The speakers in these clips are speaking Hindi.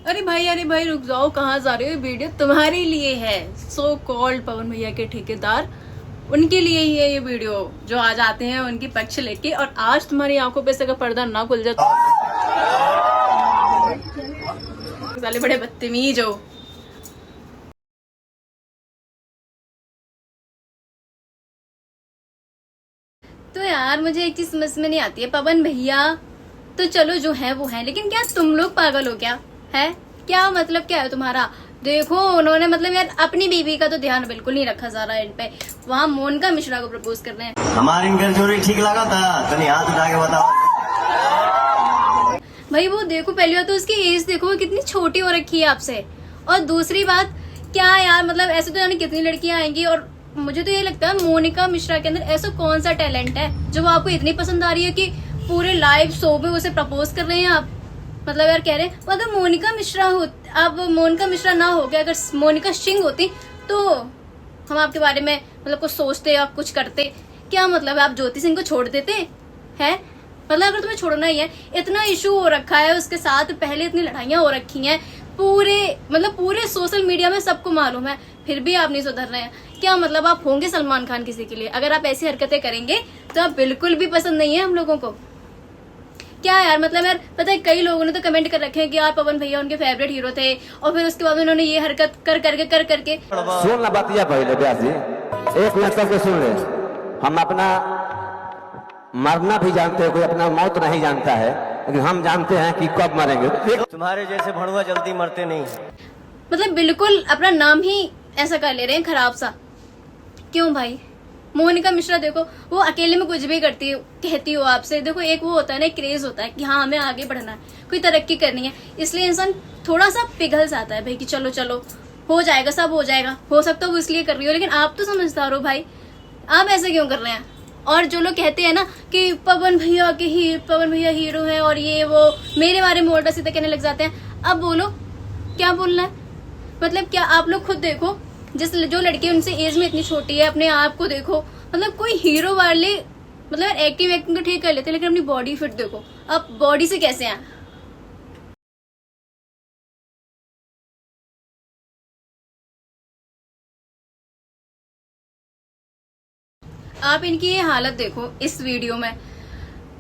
अरे भाई रुक जाओ, कहाँ जा रहे हो? वीडियो तुम्हारे लिए है। सो कॉल्ड पवन भैया के ठेकेदार, उनके लिए ही है ये वीडियो, जो आज आते हैं उनकी पक्ष लेके। और आज तुम्हारी आंखों पे से अगर पर्दा ना खुल जाए, साले बड़े बदतमीज हो। तो यार मुझे एक चीज समझ में नहीं आती है, पवन भैया तो चलो जो है वो है, लेकिन क्या तुम लोग पागल हो क्या? है क्या मतलब, क्या है तुम्हारा? देखो उन्होंने मतलब यार अपनी बीवी का तो ध्यान बिल्कुल नहीं रखा जा रहा है इन पे। वहाँ मोनिका मिश्रा को प्रपोज कर रहे हैं। हमारी इनकर चोरी ठीक लगा था, तनी हाथ उठा के बताओ। भाई वो देखो, पहली बात तो उसकी एज देखो, वो कितनी छोटी हो रखी है आपसे। और दूसरी बात क्या यार, मतलब ऐसे तो यानी कितनी लड़कियां आएंगी। और मुझे तो ये लगता है मोनिका मिश्रा के अंदर ऐसा कौन सा टैलेंट है जो वो आपको इतनी पसंद आ रही है कि पूरे लाइव शो में उसे प्रपोज कर रहे हैं आप। मतलब यार कह रहे हैं अगर मोनिका मिश्रा हो, अब मोनिका मिश्रा ना हो गया, अगर मोनिका सिंह होती तो हम आपके बारे में मतलब कुछ सोचते या कुछ करते। क्या मतलब है, आप ज्योति सिंह को छोड़ देते हैं? मतलब अगर तुम्हें छोड़ना ही है, इतना इशू हो रखा है उसके साथ, पहले इतनी लड़ाइयां हो रखी हैं, पूरे सोशल मीडिया में सबको मालूम है, फिर भी आप नहीं सुधर रहे हैं। क्या मतलब आप होंगे सलमान खान किसी के लिए? अगर आप ऐसी हरकतें करेंगे तो आप बिल्कुल भी पसंद नहीं है हम लोगों को। क्या यार, मतलब यार पता है कई लोगों ने तो कमेंट कर रखे हैं कि यार पवन भैया उनके फेवरेट हीरो थे, और फिर उसके बाद उन्होंने ये हरकत कर करके सुन ना बातिया पहले व्यास जी, एक मिनट करके सुन ले। हम अपना मरना भी जानते हैं, कोई अपना मौत नहीं जानता है, लेकिन हम जानते हैं कि कब मरेंगे। तुम्हारे जैसे भड़ुआ जल्दी मरते नहीं। मतलब बिल्कुल अपना नाम ही ऐसा कर ले रहे हैं खराब सा। क्यों भाई? मोनिका मिश्रा देखो, वो अकेले में कुछ भी करती है, कहती हो आपसे। देखो एक वो होता है ना, क्रेज होता है कि हाँ हमें आगे बढ़ना है, कोई तरक्की करनी है, इसलिए इंसान थोड़ा सा पिघल जाता है भाई कि चलो चलो हो जाएगा, सब हो जाएगा। हो सकता है वो इसलिए कर रही हो, लेकिन आप तो समझदार हो भाई, आप ऐसे क्यों कर रहे हैं? और जो लोग कहते हैं ना कि पवन भैया हीरो है और ये वो, मेरे बारे में उल्टा सीधा कहने लग जाते हैं। अब बोलो क्या बोलना है? मतलब क्या आप लोग खुद देखो, जो लड़की उनसे एज में इतनी छोटी है, अपने आप को देखो। मतलब कोई हीरो वाले मतलब एक्टिंग तो ठीक कर लेते हैं, लेकिन अपनी बॉडी फिट देखो, आप बॉडी से कैसे हैं? आप इनकी ये हालत देखो इस वीडियो में।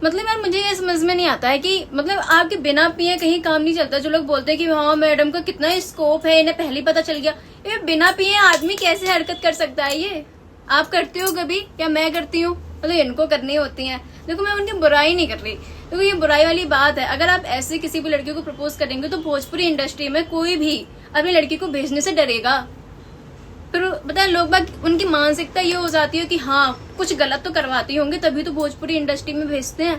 मतलब यार मुझे ये समझ में नहीं आता है कि मतलब आपके बिना पिए कहीं काम नहीं चलता। जो लोग बोलते हैं कि हाँ मैडम का कितना स्कोप है, इन्हें पहले पता चल गया। ये बिना पिए आदमी कैसे हरकत कर सकता है? ये आप करते हो कभी, या मैं करती हूँ? मतलब इनको करनी होती है। देखो मैं उनकी बुराई नहीं कर रही, देखो ये बुराई वाली बात है। अगर आप ऐसे किसी भी लड़की को प्रपोज करेंगे तो भोजपुरी इंडस्ट्री में कोई भी अपनी लड़की को भेजने से डरेगा। फिर पता है लोग बाग, उनकी मानसिकता ये हो जाती है कि हाँ कुछ गलत तो करवाती होंगे तभी तो भोजपुरी इंडस्ट्री में भेजते हैं।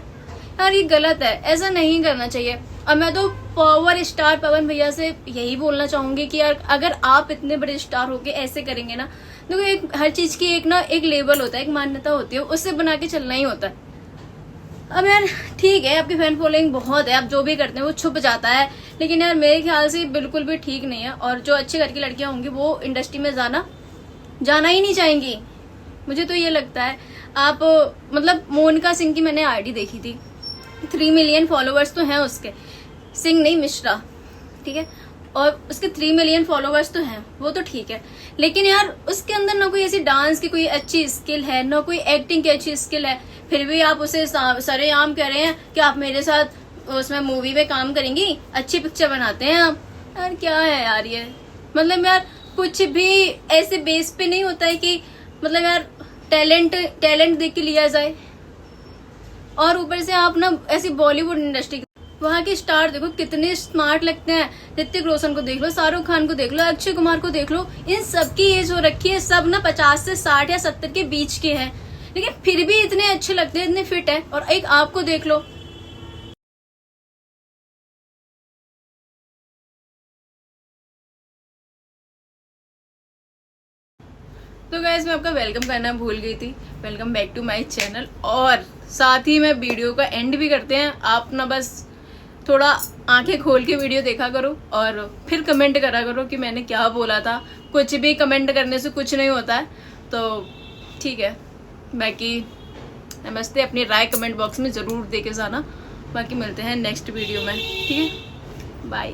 यार ये गलत है, ऐसा नहीं करना चाहिए। और मैं तो पावर स्टार पवन भैया से यही बोलना चाहूंगी कि यार अगर आप इतने बड़े स्टार होके ऐसे करेंगे ना, देखो एक हर चीज की एक लेवल होता है, एक मान्यता होती है, उससे बना के चलना ही होता है। अब यार ठीक है, आपकी फैन फॉलोइंग बहुत है, आप जो भी करते हैं वो छुप जाता है, लेकिन यार मेरे ख्याल से बिल्कुल भी ठीक नहीं है। और जो अच्छे घर की लड़कियां होंगी वो इंडस्ट्री में जाना ही नहीं चाहेंगी, मुझे तो ये लगता है। आप मतलब मोनिका सिंह की मैंने आईडी देखी थी, 3 मिलियन फॉलोवर्स तो हैं उसके, सिंह नहीं मिश्रा, ठीक है, और उसके 3 मिलियन फॉलोवर्स तो हैं, वो तो ठीक है। लेकिन यार उसके अंदर ना कोई ऐसी डांस की कोई अच्छी स्किल है, ना कोई एक्टिंग की अच्छी स्किल है, फिर भी आप उसे सरेआम कह रहे हैं कि आप मेरे साथ उसमें मूवी में काम करेंगी, अच्छी पिक्चर बनाते हैं आप। यार क्या है यार ये, मतलब यार कुछ भी ऐसे बेस पे नहीं होता है कि मतलब यार टैलेंट देख के लिया जाए। और ऊपर से आप ना ऐसी बॉलीवुड इंडस्ट्री, वहाँ के स्टार देखो कितने स्मार्ट लगते हैं। ऋतिक रोशन को देख लो, शाहरुख खान को देख लो, अक्षय कुमार को देख लो, इन सबकी एज हो रखी है, सब ना 50 से 60 या 70 के बीच के हैं, लेकिन फिर भी इतने अच्छे लगते हैं, इतने फिट है। और एक आपको देख लो, तो गाइस मैं आपका वेलकम करना भूल गई थी। Welcome back to my channel. और साथ ही मैं वीडियो का एंड भी करते हैं। आप ना बस थोड़ा आंखें खोल के वीडियो देखा करो और फिर कमेंट करा करो कि मैंने क्या बोला था। कुछ भी कमेंट करने से कुछ नहीं होता है, तो ठीक है। बाकी नमस्ते, अपनी राय कमेंट बॉक्स में ज़रूर दे के जाना। बाकी मिलते हैं नेक्स्ट वीडियो में, ठीक है, बाय।